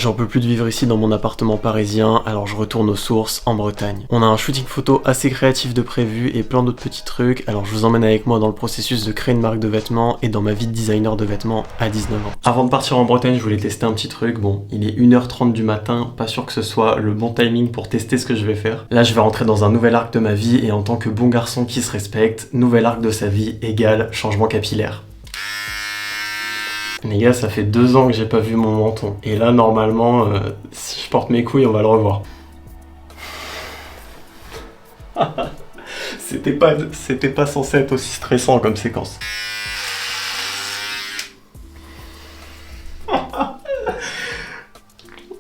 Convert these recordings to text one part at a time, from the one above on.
J'en peux plus de vivre ici dans mon appartement parisien, alors je retourne aux sources en Bretagne. On a un shooting photo assez créatif de prévu et plein d'autres petits trucs, alors je vous emmène avec moi dans le processus de créer une marque de vêtements et dans ma vie de designer de vêtements à 19 ans. Avant de partir en Bretagne, je voulais tester un petit truc. Bon, il est 1h30 du matin, pas sûr que ce soit le bon timing pour tester ce que je vais faire. Là, je vais rentrer dans un nouvel arc de ma vie et en tant que bon garçon qui se respecte, nouvel arc de sa vie égale changement capillaire. Les gars, ça fait 2 ans que j'ai pas vu mon menton. Et là, normalement, si je porte mes couilles, on va le revoir. C'était pas censé être aussi stressant comme séquence.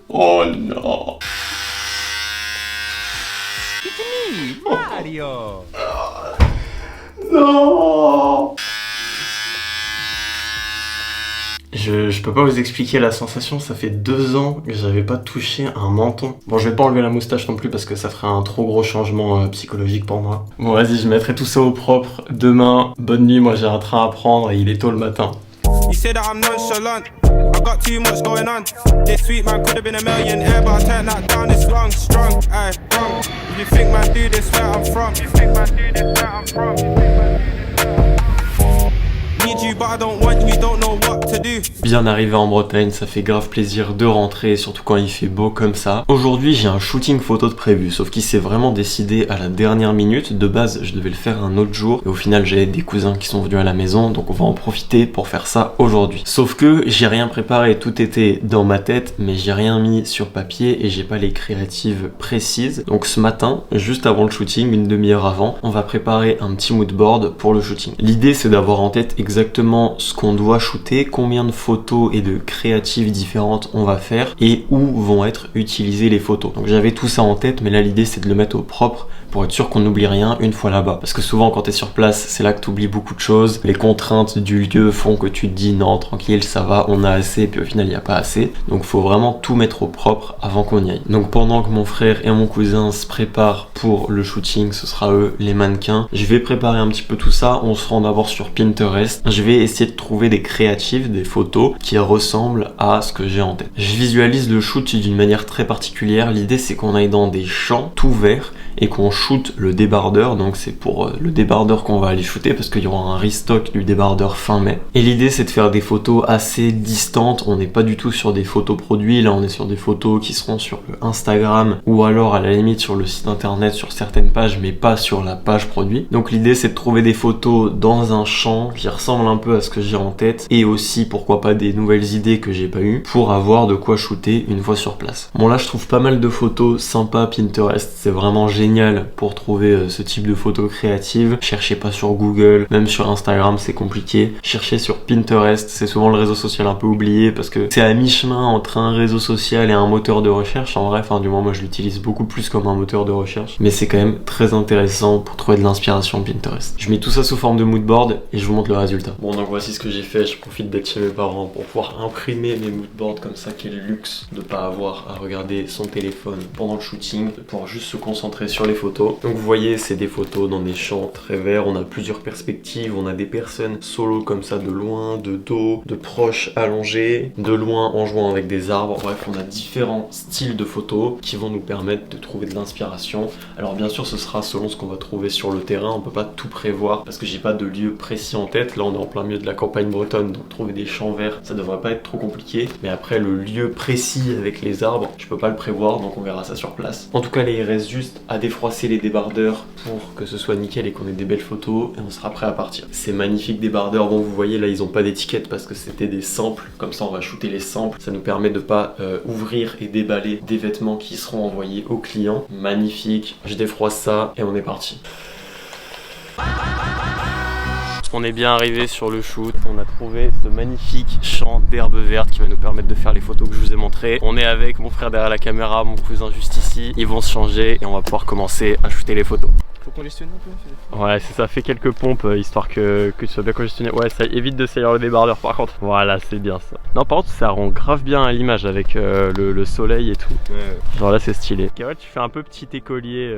Oh non. It's me, Mario. Non. Je peux pas vous expliquer la sensation, ça fait 2 ans que j'avais pas touché un menton. Bon, je vais pas enlever la moustache non plus parce que ça ferait un trop gros changement psychologique pour moi. Bon, vas-y, je mettrai tout ça au propre. Demain, bonne nuit, moi j'ai un train à prendre et il est tôt le matin. You say that I'm nonchalant. I got too much going on. This sweet man could have been a millionaire, but I turned that down. It's wrong, strong, aye, wrong. If you think man do this where I'm from, you think man do this where I'm from. Need you, but I don't want you. Don't know what to do. Bien arrivé en Bretagne, ça fait grave plaisir de rentrer, surtout quand il fait beau comme ça. Aujourd'hui, j'ai un shooting photo de prévu, sauf qu'il s'est vraiment décidé à la dernière minute. De base, je devais le faire un autre jour, et au final, j'ai des cousins qui sont venus à la maison, donc on va en profiter pour faire ça aujourd'hui. Sauf que j'ai rien préparé, tout était dans ma tête, mais j'ai rien mis sur papier et j'ai pas les créatives précises. Donc ce matin, juste avant le shooting, une demi-heure avant, on va préparer un petit mood board pour le shooting. L'idée, c'est d'avoir en tête exactement ce qu'on doit shooter, combien de photos et de créatives différentes on va faire et où vont être utilisées les photos. Donc j'avais tout ça en tête, mais là l'idée c'est de le mettre au propre pour être sûr qu'on n'oublie rien une fois là-bas. Parce que souvent quand t'es sur place, c'est là que t'oublies beaucoup de choses. Les contraintes du lieu font que tu te dis non, tranquille, ça va, on a assez, puis au final il n'y a pas assez. Donc faut vraiment tout mettre au propre avant qu'on y aille. Donc pendant que mon frère et mon cousin se préparent pour le shooting, ce sera eux les mannequins. Je vais préparer un petit peu tout ça, on se rend d'abord sur Pinterest. Je vais essayer de trouver des créatives, des photos qui ressemblent à ce que j'ai en tête. Je visualise le shoot d'une manière très particulière. L'idée c'est qu'on aille dans des champs tout verts et qu'on shoot le débardeur, donc c'est pour le débardeur qu'on va aller shooter parce qu'il y aura un restock du débardeur fin mai. Et l'idée c'est de faire des photos assez distantes, on n'est pas du tout sur des photos produits, là on est sur des photos qui seront sur le Instagram ou alors à la limite sur le site internet sur certaines pages mais pas sur la page produit. Donc l'idée c'est de trouver des photos dans un champ qui ressemblent un peu à ce que j'ai en tête et aussi pourquoi pas des nouvelles idées que j'ai pas eues pour avoir de quoi shooter une fois sur place. Bon là je trouve pas mal de photos sympas Pinterest, c'est vraiment génial pour trouver ce type de photos créatives. Cherchez pas sur Google, même sur Instagram c'est compliqué. Cherchez sur Pinterest, c'est souvent le réseau social un peu oublié parce que c'est à mi-chemin entre un réseau social et un moteur de recherche. En vrai, enfin du moins moi je l'utilise beaucoup plus comme un moteur de recherche, mais c'est quand même très intéressant pour trouver de l'inspiration Pinterest. Je mets tout ça sous forme de moodboard et je vous montre le résultat. Bon donc voici ce que j'ai fait, je profite d'être chez mes parents pour pouvoir imprimer mes moodboards comme ça, quel luxe de pas avoir à regarder son téléphone pendant le shooting, de pouvoir juste se concentrer sur les photos. Donc vous voyez, c'est des photos dans des champs très verts, on a plusieurs perspectives, on a des personnes solo comme ça de loin, de dos, de proches allongés, de loin en jouant avec des arbres. Bref, on a différents styles de photos qui vont nous permettre de trouver de l'inspiration. Alors bien sûr, ce sera selon ce qu'on va trouver sur le terrain, on peut pas tout prévoir parce que j'ai pas de lieu précis en tête. Là, on est en plein milieu de la campagne bretonne, donc trouver des champs verts, ça devrait pas être trop compliqué. Mais après, le lieu précis avec les arbres, je peux pas le prévoir, donc on verra ça sur place. En tout cas, là, il reste juste à défroisser les débardeurs pour que ce soit nickel et qu'on ait des belles photos et on sera prêt à partir. Ces magnifiques débardeurs, bon vous voyez là ils ont pas d'étiquette parce que c'était des samples, comme ça on va shooter les samples, ça nous permet de pas ouvrir et déballer des vêtements qui seront envoyés aux clients. Magnifique, je défroisse ça et on est parti. On est bien arrivé sur le shoot, on a trouvé ce magnifique champ d'herbe verte qui va nous permettre de faire les photos que je vous ai montrées. On est avec mon frère derrière la caméra, mon cousin juste ici, ils vont se changer et on va pouvoir commencer à shooter les photos. Faut congestionner un peu. Ouais c'est ça, fait quelques pompes histoire que tu sois bien congestionné. Ouais ça évite de salir le débardeur par contre. Voilà c'est bien ça. Non par contre ça rend grave bien à l'image avec le soleil et tout. Ouais. Genre là c'est stylé. Okay, ouais, tu fais un peu petit écolier.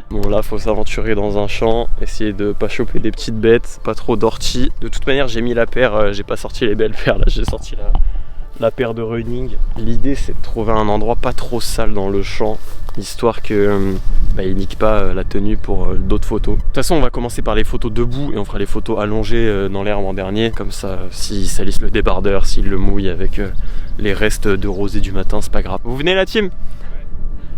Bon là faut s'aventurer dans un champ, essayer de pas choper des petites bêtes, pas trop d'orties. De toute manière j'ai mis la paire, j'ai pas sorti les belles paires là, j'ai sorti la paire de running. L'idée c'est de trouver un endroit pas trop sale dans le champ, histoire que il nique pas la tenue pour d'autres photos. De toute façon on va commencer par les photos debout et on fera les photos allongées dans l'herbe en dernier. Comme ça s'il salisse le débardeur, s'il le mouille avec les restes de rosée du matin, c'est pas grave. Vous venez la team?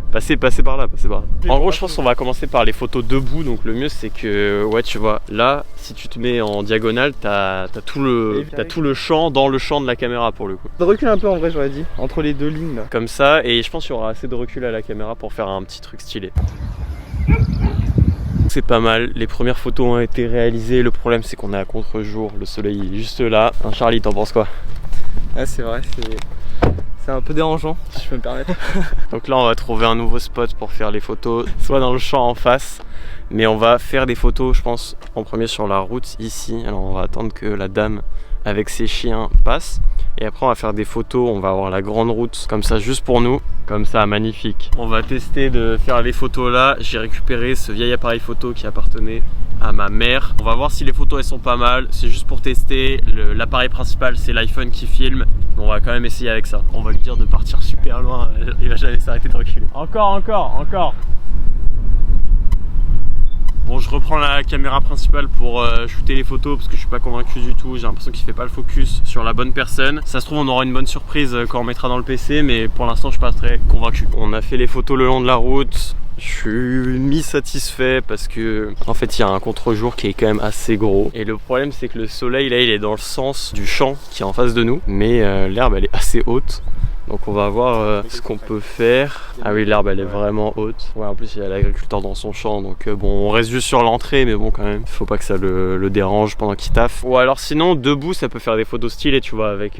Passez par là, passez par là. En gros je pense qu'on va commencer par les photos debout. Donc le mieux c'est que ouais tu vois là si tu te mets en diagonale t'as tout le champ dans le champ de la caméra pour le coup. De recul un peu en vrai j'aurais dit, entre les deux lignes là. Comme ça et je pense qu'il y aura assez de recul à la caméra pour faire un petit truc stylé. C'est pas mal, les premières photos ont été réalisées. Le problème c'est qu'on est à contre-jour, le soleil est juste là. Charlie, t'en penses quoi? Ah c'est vrai, c'est un peu dérangeant si je peux me permettre. Donc là on va trouver un nouveau spot pour faire les photos, soit dans le champ en face, mais on va faire des photos je pense en premier sur la route ici. Alors on va attendre que la dame avec ses chiens passe et après on va faire des photos, on va avoir la grande route comme ça juste pour nous, comme ça magnifique. On va tester de faire les photos là. J'ai récupéré ce vieil appareil photo qui appartenait à ma mère. On va voir si les photos elles sont pas mal, c'est juste pour tester. L'appareil principal c'est l'iPhone qui filme, mais on va quand même essayer avec ça. On va lui dire de partir super loin, il va jamais s'arrêter de reculer. Encore. Bon, je reprends la caméra principale pour shooter les photos parce que je suis pas convaincu du tout. J'ai l'impression qu'il fait pas le focus sur la bonne personne. Ça se trouve on aura une bonne surprise quand on mettra dans le PC, mais pour l'instant je suis pas très convaincu. On a fait les photos le long de la route. Je suis mi-satisfait parce que en fait il y a un contre-jour qui est quand même assez gros. Et le problème c'est que le soleil là il est dans le sens du champ qui est en face de nous, mais l'herbe elle est assez haute. Donc on va voir ce qu'on peut faire. Ah oui, l'herbe elle est vraiment haute. Ouais, en plus il y a l'agriculteur dans son champ, donc bon on reste juste sur l'entrée, mais bon quand même faut pas que ça le dérange pendant qu'il taffe. Ou alors sinon debout ça peut faire des photos stylées, tu vois, avec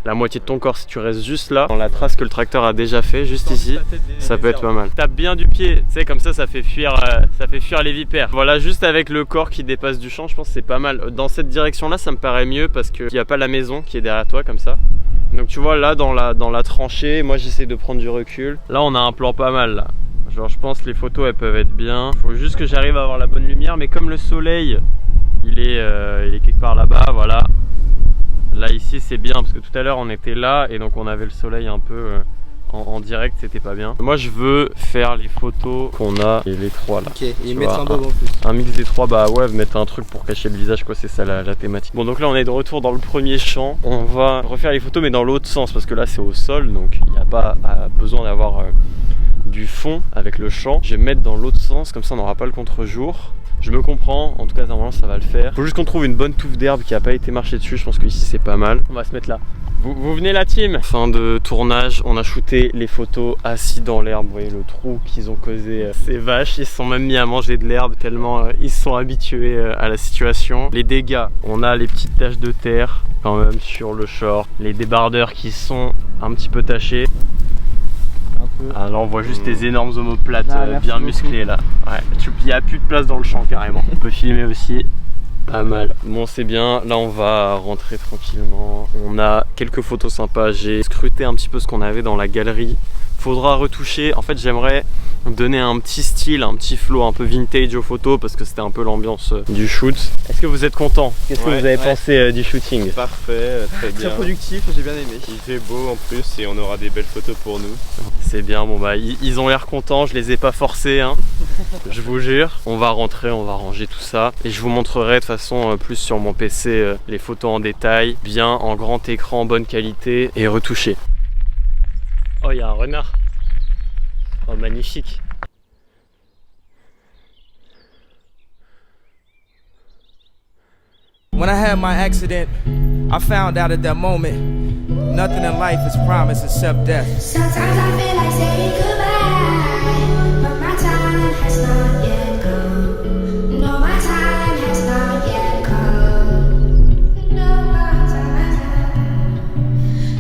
la moitié de ton corps. Si tu restes juste là, dans la trace que le tracteur a déjà fait, juste ici, ça peut être pas mal. Tape bien du pied, tu sais, comme ça fait fuir les vipères. Voilà, juste avec le corps qui dépasse du champ, je pense que c'est pas mal. Dans cette direction là ça me paraît mieux parce qu'il n'y a pas la maison qui est derrière toi comme ça. Donc tu vois là dans la tranchée, moi j'essaie de prendre du recul. Là on a un plan pas mal là. Genre je pense que les photos elles peuvent être bien. Faut juste que j'arrive à avoir la bonne lumière, mais comme le soleil il est quelque part là-bas, voilà. Là ici c'est bien parce que tout à l'heure on était là et donc on avait le soleil un peu en direct, c'était pas bien. Moi je veux faire les photos qu'on a et les trois là. Ok, et mettre un bob en plus. Un mix des trois, bah ouais, mettre un truc pour cacher le visage quoi, c'est ça la thématique. Bon donc là on est de retour dans le premier champ. On va refaire les photos mais dans l'autre sens parce que là c'est au sol, donc il n'y a pas besoin d'avoir du fond avec le champ. Je vais mettre dans l'autre sens, comme ça on n'aura pas le contre-jour. Je me comprends, en tout cas normalement ça va le faire. Faut juste qu'on trouve une bonne touffe d'herbe qui n'a pas été marché dessus, je pense qu'ici c'est pas mal. On va se mettre là. Vous venez la team? Fin de tournage, on a shooté les photos assis dans l'herbe. Vous voyez le trou qu'ils ont causé ces vaches. Ils se sont même mis à manger de l'herbe tellement ils se sont habitués à la situation. Les dégâts, on a les petites taches de terre quand même sur le short. Les débardeurs qui sont un petit peu tachés. Ah là on voit juste des énormes omoplates bien musclées là. Ouais, il n'y a plus de place dans le champ carrément. On peut filmer aussi. Pas mal. Bon c'est bien, là on va rentrer tranquillement. On a quelques photos sympas, j'ai scruté un petit peu ce qu'on avait dans la galerie. Faudra retoucher, en fait j'aimerais donner un petit style, un petit flow un peu vintage aux photos parce que c'était un peu l'ambiance du shoot. Est-ce que vous êtes content? Qu'est-ce que vous avez pensé du shooting? Parfait, très bien. Très productif, j'ai bien aimé. Il fait beau en plus et on aura des belles photos pour nous. C'est bien, bon bah ils ont l'air contents, je les ai pas forcés hein. Je vous jure. On va rentrer, on va ranger tout ça et je vous montrerai de toute façon plus sur mon PC les photos en détail, bien en grand écran, bonne qualité et retouchées. Oh il y a un renard. Oh magnifique. When I had my accident, I found out at that moment, nothing in life is promised except death. Sometimes I feel like saying goodbye, but my time has not yet come. No, my time has not yet come. No, my time.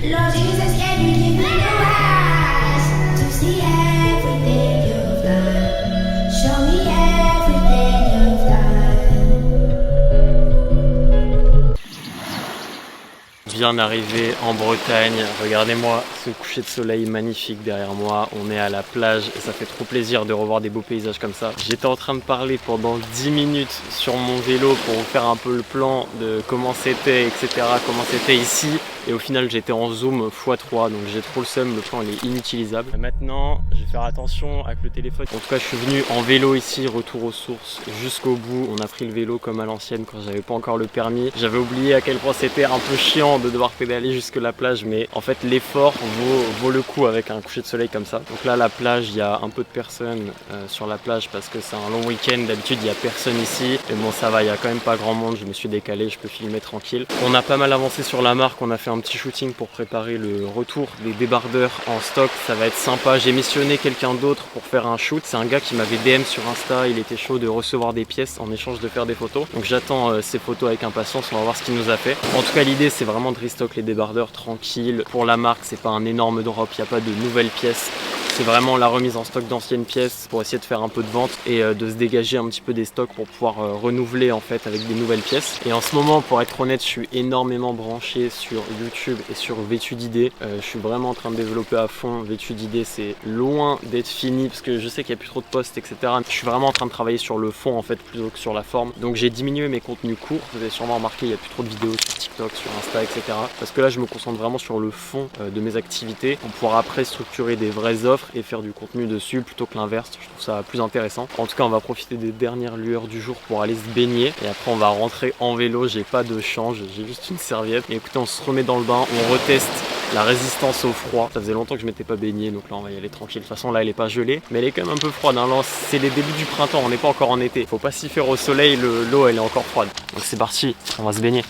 Lord Jesus, can you give me the eyes to see everything you've done? Show me everything you've done. Bien arrivé en Bretagne, regardez-moi ce coucher de soleil magnifique derrière moi, on est à la plage et ça fait trop plaisir de revoir des beaux paysages comme ça. J'étais en train de parler pendant 10 minutes sur mon vélo pour vous faire un peu le plan de comment c'était, etc., comment c'était ici. et au final j'étais en zoom x3, donc j'ai trop le seum, le plan il est inutilisable. Maintenant je vais faire attention avec le téléphone. En tout cas je suis venu en vélo ici, retour aux sources jusqu'au bout. On a pris le vélo comme à l'ancienne quand j'avais pas encore le permis. J'avais oublié à quel point c'était un peu chiant de devoir pédaler jusque la plage, mais en fait l'effort vaut le coup avec un coucher de soleil comme ça. Donc là la plage, il y a un peu de personnes sur la plage parce que c'est un long week-end. D'habitude il n'y a personne ici, mais bon ça va, il y a quand même pas grand monde. Je me suis décalé, je peux filmer tranquille. On a pas mal avancé sur la marque, on a fait un petit shooting pour préparer le retour des débardeurs en stock. Ça va être sympa. J'ai missionné quelqu'un d'autre pour faire un shoot. C'est un gars qui m'avait DM sur Insta, il était chaud de recevoir des pièces en échange de faire des photos. Donc j'attends ces photos avec impatience, on va voir ce qu'il nous a fait. En tout cas l'idée c'est vraiment de restock les débardeurs tranquille. Pour la marque c'est pas un énorme drop, il n'y a pas de nouvelles pièces. C'est vraiment la remise en stock d'anciennes pièces pour essayer de faire un peu de vente et de se dégager un petit peu des stocks pour pouvoir renouveler en fait avec des nouvelles pièces. Et en ce moment, pour être honnête, je suis énormément branché sur YouTube et sur Vêtu d'idées. Je suis vraiment en train de développer à fond. Vêtu d'idées, c'est loin d'être fini parce que je sais qu'il n'y a plus trop de posts, etc. Je suis vraiment en train de travailler sur le fond en fait plutôt que sur la forme. Donc j'ai diminué mes contenus courts. Vous avez sûrement remarqué, il n'y a plus trop de vidéos sur TikTok, sur Insta, etc. Parce que là, je me concentre vraiment sur le fond de mes activités pour pouvoir après structurer des vraies offres et faire du contenu dessus plutôt que l'inverse. Je trouve ça plus intéressant. En tout cas on va profiter des dernières lueurs du jour pour aller se baigner et après on va rentrer en vélo. J'ai pas de change, j'ai juste une serviette. Et écoutez, on se remet dans le bain, on reteste la résistance au froid. Ça faisait longtemps que je m'étais pas baigné, donc là on va y aller tranquille. De toute façon là elle est pas gelée, mais elle est quand même un peu froide, hein. C'est les débuts du printemps, on n'est pas encore en été. Faut pas s'y faire au soleil, l'eau elle est encore froide. Donc c'est parti, on va se baigner.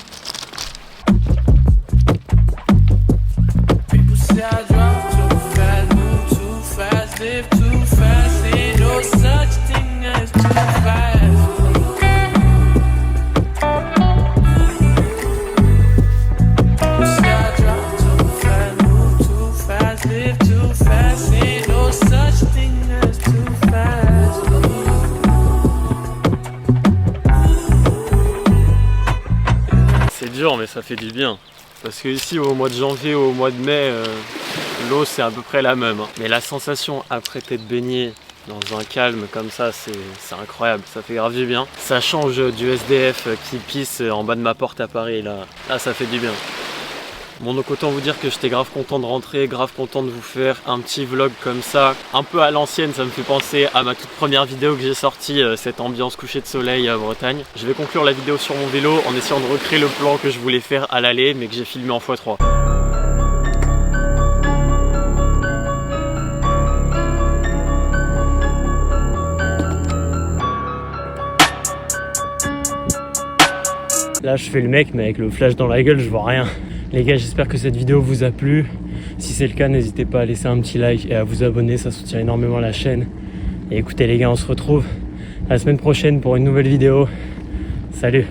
C'est dur, mais ça fait du bien. Parce que ici au mois de janvier ou au mois de mai, l'eau c'est à peu près la même. Mais la sensation après t'être baigné dans un calme comme ça, c'est incroyable, ça fait grave du bien. Ça change du SDF qui pisse en bas de ma porte à Paris, là ça fait du bien. Bon, donc autant vous dire que j'étais grave content de rentrer, grave content de vous faire un petit vlog comme ça, un peu à l'ancienne. Ça me fait penser à ma toute première vidéo que j'ai sortie, cette ambiance coucher de soleil à Bretagne. Je vais conclure la vidéo sur mon vélo en essayant de recréer le plan que je voulais faire à l'aller mais que j'ai filmé en x3. Là je fais le mec mais avec le flash dans la gueule je vois rien. Les gars, j'espère que cette vidéo vous a plu. Si c'est le cas, n'hésitez pas à laisser un petit like et à vous abonner, ça soutient énormément la chaîne. Et écoutez les gars, on se retrouve la semaine prochaine pour une nouvelle vidéo. Salut!